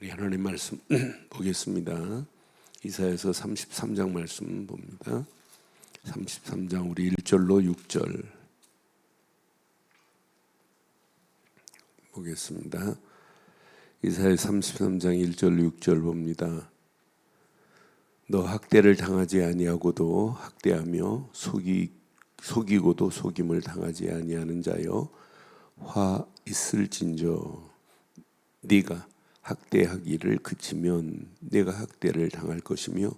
우리 하나님 말씀 보겠습니다. 이사야서 33장 말씀 봅니다. 33장 우리 1절로 6절 보겠습니다. 이사야 33장 1절 6절 봅니다. 너 학대를 당하지 아니하고도 학대하며 속이고도 속임을 당하지 아니하는 자여 화 있을진저 네가 학대하기를 그치면 내가 학대를 당할 것이며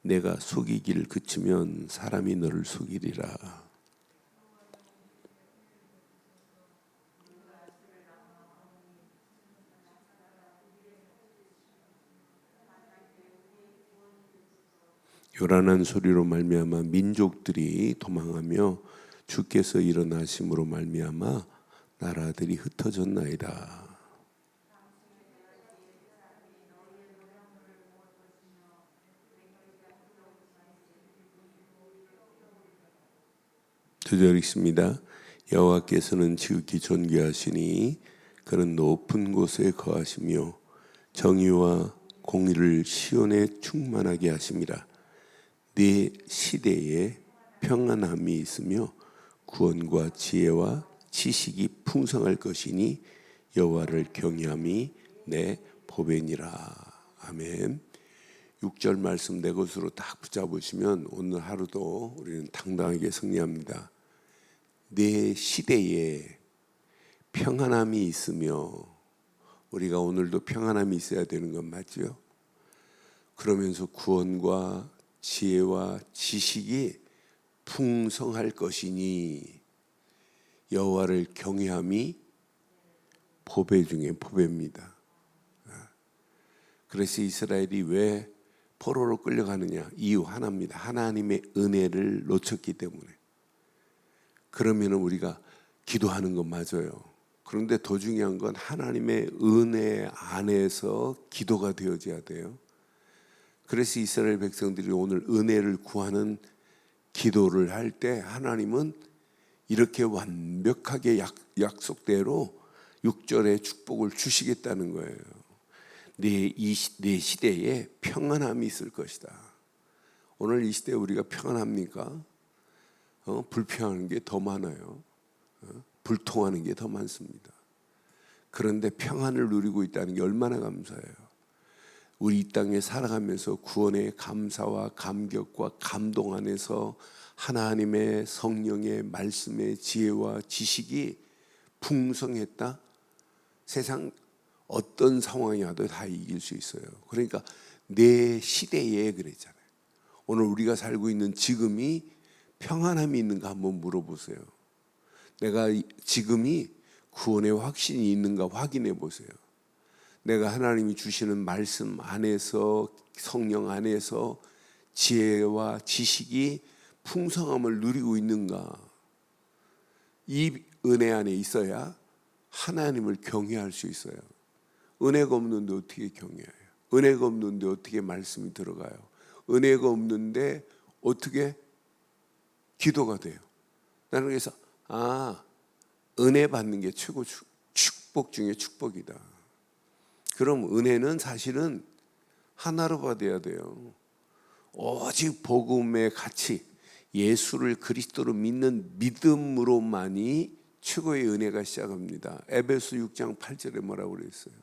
내가 속이기를 그치면 사람이 너를 속이리라. 요란한 소리로 말미암아 민족들이 도망하며 주께서 일어나심으로 말미암아 나라들이 흩어졌나이다. 두 절 읽습니다. 여호와께서는 지극히 존귀하시니 그는 높은 곳에 거하시며 정의와 공의를 시온에 충만하게 하심이라. 네 시대에 평안함이 있으며 구원과 지혜와 지식이 풍성할 것이니 여호와를 경외함이 내 보배니라. 아멘. 6절 말씀 내 것으로 딱 붙잡으시면 오늘 하루도 우리는 당당하게 승리합니다. 내 시대에 평안함이 있으며, 우리가 오늘도 평안함이 있어야 되는 건 맞죠? 그러면서 구원과 지혜와 지식이 풍성할 것이니 여호와를 경외함이 보배 중에 보배입니다. 그래서 이스라엘이 왜 포로로 끌려가느냐? 이유 하나입니다. 하나님의 은혜를 놓쳤기 때문에. 그러면 우리가 기도하는 건 맞아요. 그런데 더 중요한 건 하나님의 은혜 안에서 기도가 되어져야 돼요. 그래서 이스라엘 백성들이 오늘 은혜를 구하는 기도를 할 때 하나님은 이렇게 완벽하게 약속대로 6절의 축복을 주시겠다는 거예요. 네 시대에 평안함이 있을 것이다. 오늘 이 시대에 우리가 평안합니까? 불평하는 게 더 많아요. 불통하는 게 더 많습니다. 그런데 평안을 누리고 있다는 게 얼마나 감사해요. 우리 이 땅에 살아가면서 구원의 감사와 감격과 감동 안에서 하나님의 성령의 말씀의 지혜와 지식이 풍성했다. 세상 어떤 상황이 와도 다 이길 수 있어요. 그러니까 내 시대에 그랬잖아요. 오늘 우리가 살고 있는 지금이 평안함이 있는가 한번 물어보세요. 내가 지금이 구원의 확신이 있는가 확인해 보세요. 내가 하나님이 주시는 말씀 안에서, 성령 안에서 지혜와 지식이 풍성함을 누리고 있는가. 이 은혜 안에 있어야 하나님을 경외할 수 있어요. 은혜가 없는데 어떻게 경외해요? 은혜가 없는데 어떻게 말씀이 들어가요? 은혜가 없는데 어떻게 기도가 돼요? 나는 그래서 은혜 받는 게 최고 축복 중에 축복이다. 그럼 은혜는 사실은 하나로 받아야 돼요. 오직 복음의 가치, 예수를 그리스도로 믿는 믿음으로만이 최고의 은혜가 시작합니다. 에베소 6장 8절에 뭐라고 그랬어요?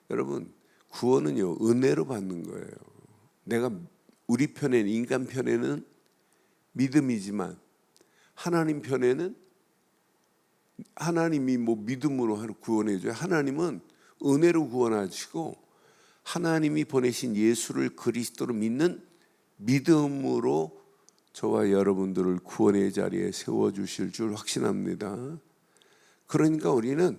여러분, 구원은요 은혜로 받는 거예요. 내가 우리 편에는, 인간 편에는 믿음이지만 하나님 편에는 하나님이 믿음으로 구원해줘요. 하나님은 은혜로 구원하시고 하나님이 보내신 예수를 그리스도로 믿는 믿음으로 저와 여러분들을 구원의 자리에 세워주실 줄 확신합니다. 그러니까 우리는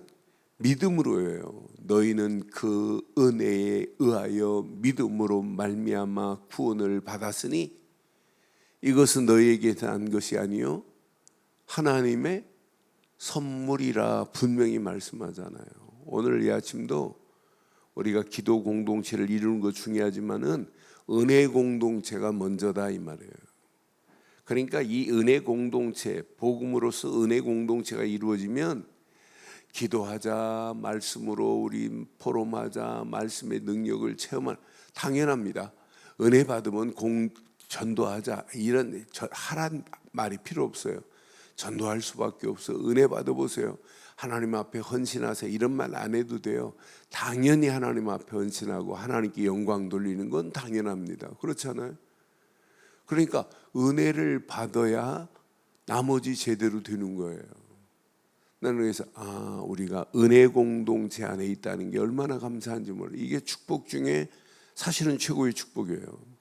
믿음으로 해요. 너희는 그 은혜에 의하여 믿음으로 말미암아 구원을 받았으니 이것은 너희에게 난 것이 아니요 하나님의 선물이라 분명히 말씀하잖아요. 오늘 이 아침도 우리가 기도 공동체를 이루는 거 중요하지만은 은혜 공동체가 먼저다 이 말이에요. 그러니까 이 은혜 공동체, 복음으로서 은혜 공동체가 이루어지면 기도하자, 말씀으로 우리 포럼하자, 말씀의 능력을 체험할, 당연합니다. 은혜 받으면 전도하자, 이런 하란 말이 필요 없어요. 전도할 수밖에 없어. 은혜 받아보세요. 하나님 앞에 헌신하세요. 이런 말 안 해도 돼요. 당연히 하나님 앞에 헌신하고 하나님께 영광 돌리는 건 당연합니다. 그렇잖아요. 그러니까 은혜를 받아야 나머지 제대로 되는 거예요. 나는 그래서 우리가 은혜 공동체 안에 있다는 게 얼마나 감사한지 몰라요. 이게 축복 중에 사실은 최고의 축복이에요.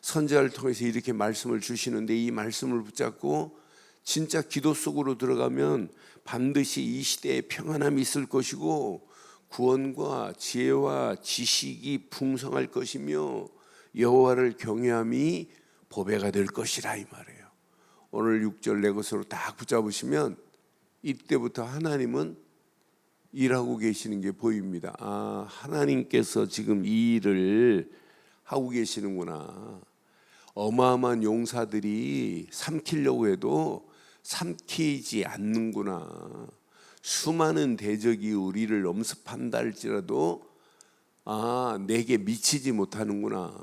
선지자를 통해서 이렇게 말씀을 주시는데 이 말씀을 붙잡고 진짜 기도 속으로 들어가면 반드시 이 시대에 평안함이 있을 것이고 구원과 지혜와 지식이 풍성할 것이며 여호와를 경외함이 보배가 될 것이라, 이 말이에요. 오늘 6절 내 것으로 딱 붙잡으시면 이때부터 하나님은 일하고 계시는 게 보입니다. 하나님께서 지금 이 일을 하고 계시는구나. 어마어마한 용사들이 삼키려고 해도 삼키지 않는구나. 수많은 대적이 우리를 엄습한다 할지라도 내게 미치지 못하는구나.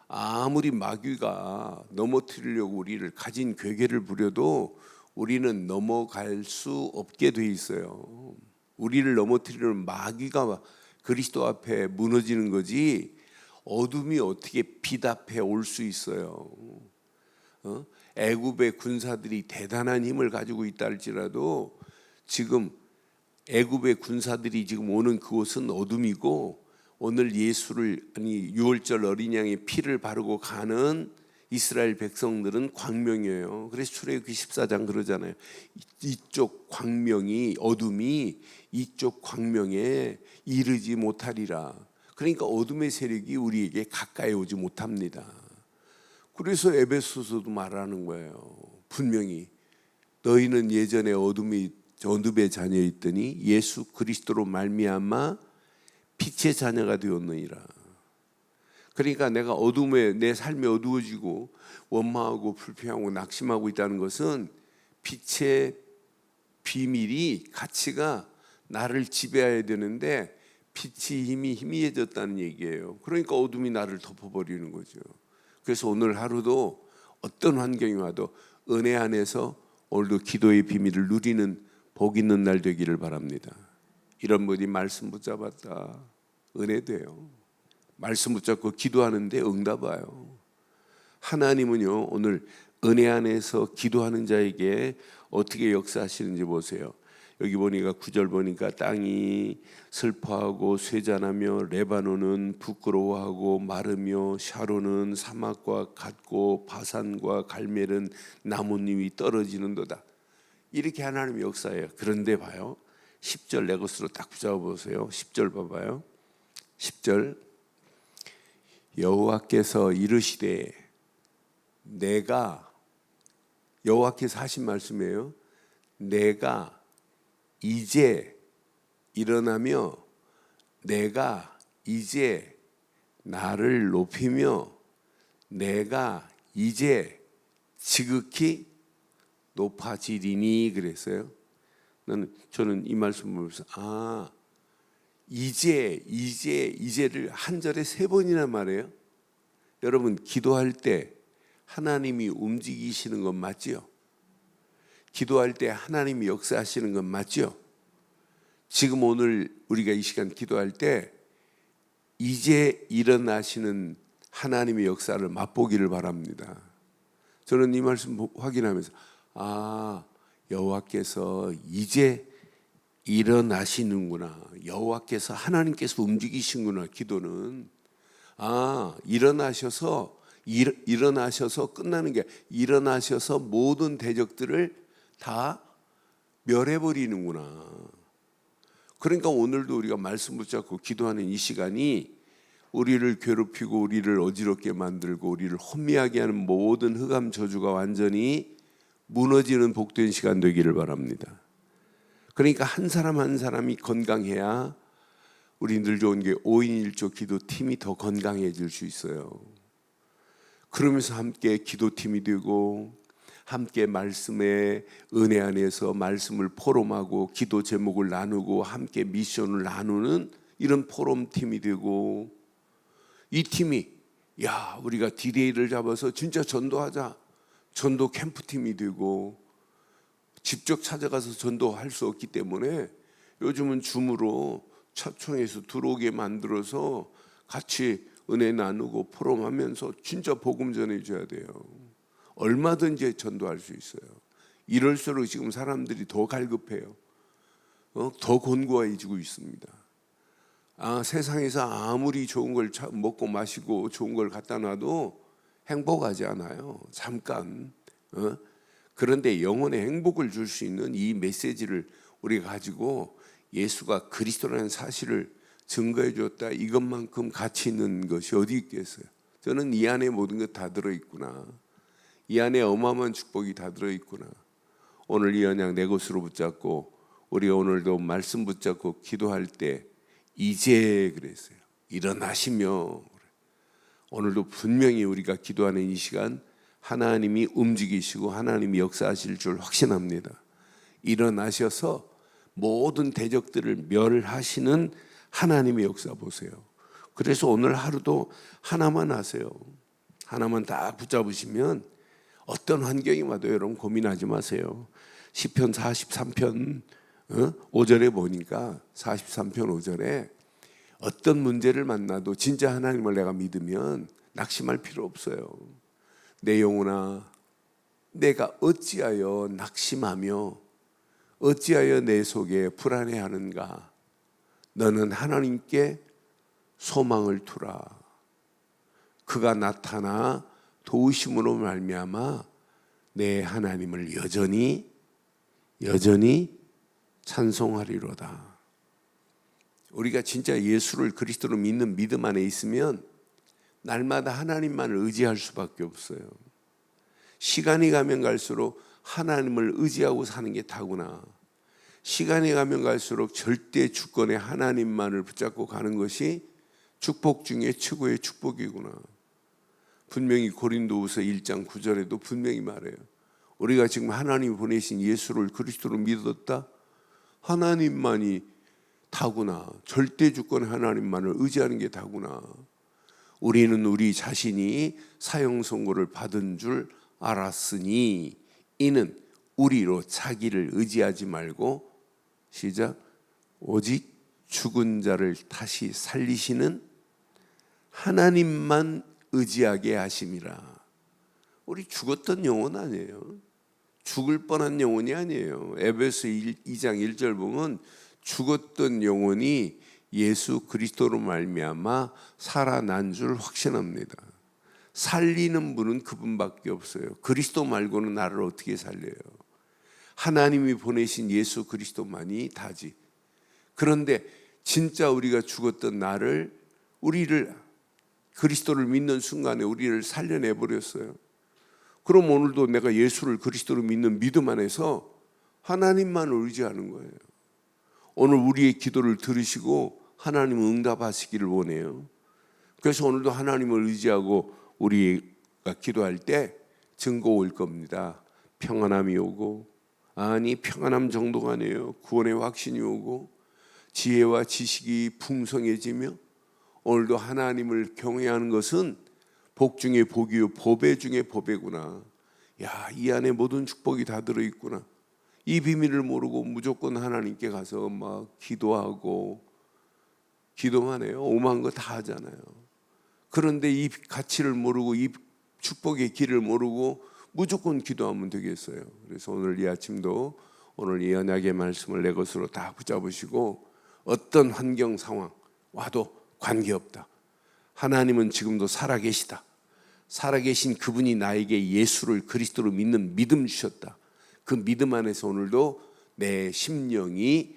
아무리 마귀가 넘어뜨리려고 우리를 가진 괴계를 부려도 우리는 넘어갈 수 없게 돼 있어요. 우리를 넘어뜨리는 마귀가 그리스도 앞에 무너지는 거지 어둠이 어떻게 빛 앞에 올 수 있어요. 애굽의 군사들이 대단한 힘을 가지고 있다 할지라도 지금 애굽의 군사들이 지금 오는 그곳은 어둠이고 오늘 예수를 6월절 어린 양의 피를 바르고 가는 이스라엘 백성들은 광명이에요. 그래서 출애굽기 14장 그러잖아요. 이쪽 광명이 어둠이 이쪽 광명에 이르지 못하리라. 그러니까 어둠의 세력이 우리에게 가까이 오지 못합니다. 그래서 에베소서도 말하는 거예요. 분명히 너희는 예전에 어둠의 자녀였더니 예수 그리스도로 말미암아 빛의 자녀가 되었느니라. 그러니까 내가 어둠에 내 삶이 어두워지고 원망하고 불평하고 낙심하고 있다는 것은 빛의 비밀이 가치가 나를 지배해야 되는데 빛이 힘이 희미해졌다는 얘기예요. 그러니까 어둠이 나를 덮어버리는 거죠. 그래서 오늘 하루도 어떤 환경이 와도 은혜 안에서 오늘도 기도의 비밀을 누리는 복 있는 날 되기를 바랍니다. 이런 분이 말씀 붙잡았다, 은혜 돼요. 말씀 붙잡고 기도하는데 응답 와요. 하나님은요 오늘 은혜 안에서 기도하는 자에게 어떻게 역사하시는지 보세요. 여기 보니까 9절 보니까 땅이 슬퍼하고 쇠잔하며 레바논은 부끄러워하고 마르며 샤론은 사막과 같고 바산과 갈멜은 나뭇잎이 떨어지는도다. 이렇게 하나님의 역사예요. 그런데 봐요, 10절 내 것으로 딱 붙잡아 보세요. 10절 봐봐요. 10절 여호와께서 이르시되 내가, 여호와께서 하신 말씀이에요. 내가 이제 일어나며 내가 이제 나를 높이며 내가 이제 지극히 높아지리니 그랬어요. 저는 이 말씀을 보면서 이제를 한 절에 3번이나 말해요. 여러분 기도할 때 하나님이 움직이시는 건 맞지요? 기도할 때 하나님이 역사하시는 건 맞죠? 지금 오늘 우리가 이 시간 기도할 때 이제 일어나시는 하나님의 역사를 맛보기를 바랍니다. 저는 이 말씀 확인하면서 여호와께서 이제 일어나시는구나. 여호와께서 하나님께서 움직이시는구나. 기도는 일어나셔서 끝나는 게 일어나셔서 모든 대적들을 다 멸해버리는구나. 그러니까 오늘도 우리가 말씀 붙잡고 기도하는 이 시간이 우리를 괴롭히고 우리를 어지럽게 만들고 우리를 혼미하게 하는 모든 흑암 저주가 완전히 무너지는 복된 시간 되기를 바랍니다. 그러니까 한 사람 한 사람이 건강해야 우리 늘 좋은 게 5인 1조 기도팀이 더 건강해질 수 있어요. 그러면서 함께 기도팀이 되고 함께 말씀의 은혜 안에서 말씀을 포럼하고 기도 제목을 나누고 함께 미션을 나누는 이런 포럼팀이 되고, 이 팀이 우리가 디데이를 잡아서 진짜 전도하자, 전도 캠프팀이 되고, 직접 찾아가서 전도할 수 없기 때문에 요즘은 줌으로 차총에서 들어오게 만들어서 같이 은혜 나누고 포럼하면서 진짜 복음 전해줘야 돼요. 얼마든지 전도할 수 있어요. 이럴수록 지금 사람들이 더 갈급해요. 더 곤고해지고 있습니다. 세상에서 아무리 좋은 걸 먹고 마시고 좋은 걸 갖다 놔도 행복하지 않아요. 잠깐. 그런데 영혼의 행복을 줄 수 있는 이 메시지를 우리가 가지고 예수가 그리스도라는 사실을 증거해 줬다, 이것만큼 가치 있는 것이 어디 있겠어요? 저는 이 안에 모든 것 다 들어있구나, 이 안에 어마어마한 축복이 다 들어있구나. 오늘 이 언약 내 것으로 붙잡고 우리가 오늘도 말씀 붙잡고 기도할 때 이제 그랬어요. 일어나시며. 오늘도 분명히 우리가 기도하는 이 시간 하나님이 움직이시고 하나님이 역사하실 줄 확신합니다. 일어나셔서 모든 대적들을 멸하시는 하나님의 역사 보세요. 그래서 오늘 하루도 하나만 하세요. 하나만 딱 붙잡으시면 어떤 환경이 와도 여러분 고민하지 마세요. 시편 43편 5절에 보니까 43편 5절에 어떤 문제를 만나도 진짜 하나님을 내가 믿으면 낙심할 필요 없어요. 내 영혼아, 내가 어찌하여 낙심하며 어찌하여 내 속에 불안해하는가? 너는 하나님께 소망을 두라. 그가 나타나 도우심으로 말미암아 내 하나님을 여전히 찬송하리로다. 우리가 진짜 예수를 그리스도로 믿는 믿음 안에 있으면 날마다 하나님만을 의지할 수밖에 없어요. 시간이 가면 갈수록 하나님을 의지하고 사는 게 다구나. 시간이 가면 갈수록 절대 주권의 하나님만을 붙잡고 가는 것이 축복 중에 최고의 축복이구나. 분명히 고린도후서 1장 9절에도 분명히 말해요. 우리가 지금 하나님이 보내신 예수를 그리스도로 믿었다? 하나님만이 다구나. 절대 주권 하나님만을 의지하는 게 다구나. 우리는 우리 자신이 사형 선고를 받은 줄 알았으니 이는 우리로 자기를 의지하지 말고, 시작, 오직 죽은 자를 다시 살리시는 하나님만 의지하게 하심이라. 우리 죽었던 영혼 아니에요. 죽을 뻔한 영혼이 아니에요. 에베소 2장 1절 보면 죽었던 영혼이 예수 그리스도로 말미암아 살아난 줄 확신합니다. 살리는 분은 그분밖에 없어요. 그리스도 말고는 나를 어떻게 살려요? 하나님이 보내신 예수 그리스도만이 다지. 그런데 진짜 우리가 죽었던 우리를 그리스도를 믿는 순간에 우리를 살려내 버렸어요. 그럼 오늘도 내가 예수를 그리스도로 믿는 믿음 안에서 하나님만 의지하는 거예요. 오늘 우리의 기도를 들으시고 하나님은 응답하시기를 원해요. 그래서 오늘도 하나님을 의지하고 우리가 기도할 때 증거 올 겁니다. 평안함이 오고, 평안함 정도가 아니에요. 구원의 확신이 오고 지혜와 지식이 풍성해지며, 오늘도 하나님을 경외하는 것은 복 중에 복이요 보배 중에 보배구나. 이 안에 모든 축복이 다 들어있구나. 이 비밀을 모르고 무조건 하나님께 가서 막 기도하고, 기도만 해요. 오만 거 다 하잖아요. 그런데 이 가치를 모르고 이 축복의 길을 모르고 무조건 기도하면 되겠어요. 그래서 오늘 이 아침도 오늘 이 언약의 말씀을 내 것으로 다 붙잡으시고, 어떤 환경 상황 와도 관계없다. 하나님은 지금도 살아계시다. 살아계신 그분이 나에게 예수를 그리스도로 믿는 믿음 주셨다. 그 믿음 안에서 오늘도 내 심령이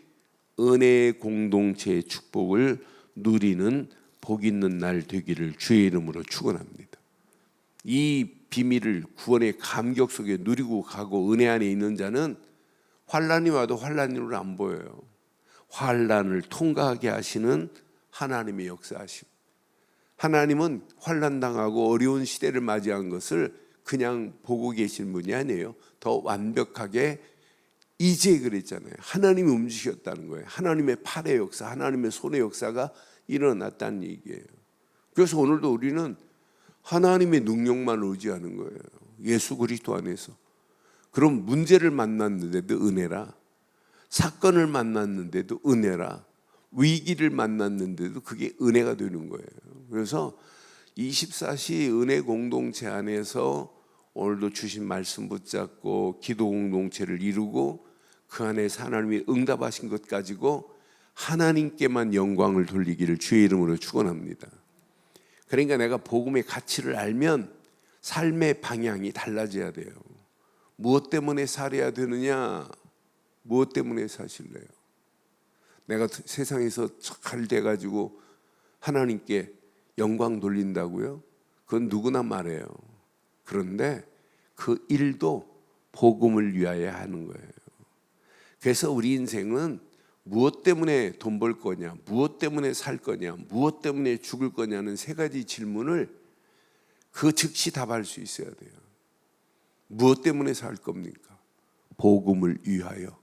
은혜의 공동체의 축복을 누리는 복 있는 날 되기를 주의 이름으로 축원합니다. 이 비밀을 구원의 감격 속에 누리고 가고 은혜 안에 있는 자는 환난이 와도 환난으로 안 보여요. 환난을 통과하게 하시는 하나님의 역사하심. 하나님은 환난 당하고 어려운 시대를 맞이한 것을 그냥 보고 계신 분이 아니에요. 더 완벽하게 이제 그랬잖아요. 하나님이 움직였다는 거예요. 하나님의 팔의 역사, 하나님의 손의 역사가 일어났다는 얘기예요. 그래서 오늘도 우리는 하나님의 능력만 의지하는 거예요. 예수 그리스도 안에서. 그럼 문제를 만났는데도 은혜라, 사건을 만났는데도 은혜라, 위기를 만났는데도 그게 은혜가 되는 거예요. 그래서 24시 은혜 공동체 안에서 오늘도 주신 말씀 붙잡고 기도 공동체를 이루고 그 안에서 하나님이 응답하신 것 가지고 하나님께만 영광을 돌리기를 주의 이름으로 축원합니다. 그러니까 내가 복음의 가치를 알면 삶의 방향이 달라져야 돼요. 무엇 때문에 살아야 되느냐? 무엇 때문에 사실래요? 내가 세상에서 잘 돼가지고 하나님께 영광 돌린다고요? 그건 누구나 말해요. 그런데 그 일도 복음을 위하여 하는 거예요. 그래서 우리 인생은 무엇 때문에 돈 벌 거냐, 무엇 때문에 살 거냐, 무엇 때문에 죽을 거냐는 세 가지 질문을 그 즉시 답할 수 있어야 돼요. 무엇 때문에 살 겁니까? 복음을 위하여.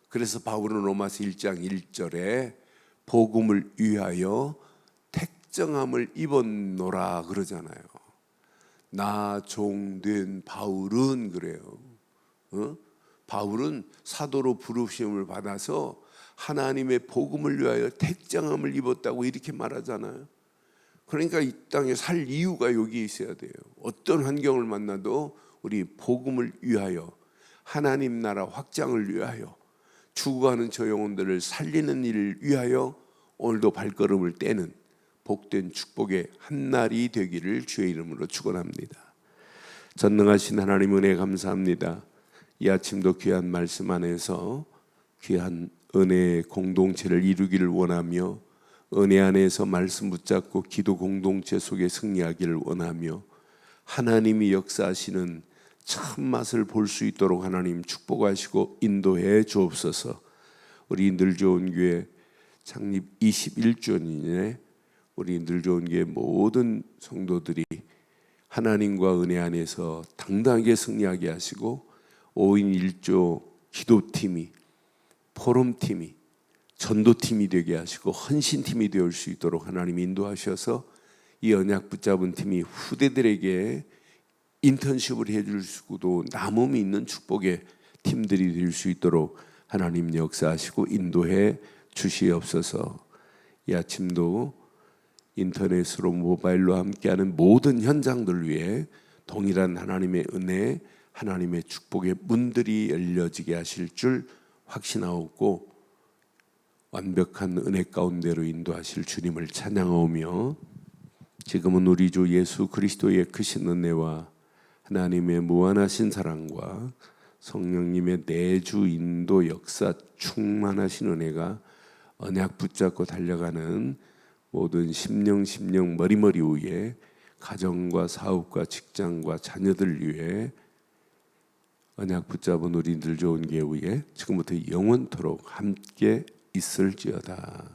그래서 바울은 로마서 1장 1절에 복음을 위하여 택정함을 입었노라 그러잖아요. 나 종된 바울은 그래요. 바울은 사도로 부르심을 받아서 하나님의 복음을 위하여 택정함을 입었다고 이렇게 말하잖아요. 그러니까 이 땅에 살 이유가 여기 있어야 돼요. 어떤 환경을 만나도 우리 복음을 위하여, 하나님 나라 확장을 위하여, 죽어가는 저 영혼들을 살리는 일을 위하여 오늘도 발걸음을 떼는 복된 축복의 한날이 되기를 주의 이름으로 축원합니다. 전능하신 하나님 은혜 감사합니다. 이 아침도 귀한 말씀 안에서 귀한 은혜의 공동체를 이루기를 원하며 은혜 안에서 말씀 붙잡고 기도 공동체 속에 승리하기를 원하며 하나님이 역사하시는 참맛을 볼 수 있도록 하나님 축복하시고 인도해 주옵소서. 우리 늘좋은교회 창립 21주년에 우리 늘좋은교회 모든 성도들이 하나님과 은혜 안에서 당당하게 승리하게 하시고 5인 1조 기도팀이, 포럼팀이, 전도팀이 되게 하시고 헌신팀이 되올 수 있도록 하나님 인도하셔서 이 언약 붙잡은 팀이 후대들에게 인턴십을 해줄 수도 남음이 있는 축복의 팀들이 될 수 있도록 하나님 역사하시고 인도해 주시옵소서. 이 아침도 인터넷으로 모바일로 함께하는 모든 현장들 위해 동일한 하나님의 은혜, 하나님의 축복의 문들이 열려지게 하실 줄 확신하옵고 완벽한 은혜 가운데로 인도하실 주님을 찬양하오며 지금은 우리 주 예수 그리스도의 크신 은혜와 하나님의 무한하신 사랑과 성령님의 내주 인도 역사 충만하신 은혜가 언약 붙잡고 달려가는 모든 심령 머리머리 위에 가정과 사업과 직장과 자녀들 위해 언약 붙잡은 우리들 좋은 교회에 지금부터 영원토록 함께 있을지어다.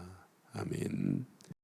아멘.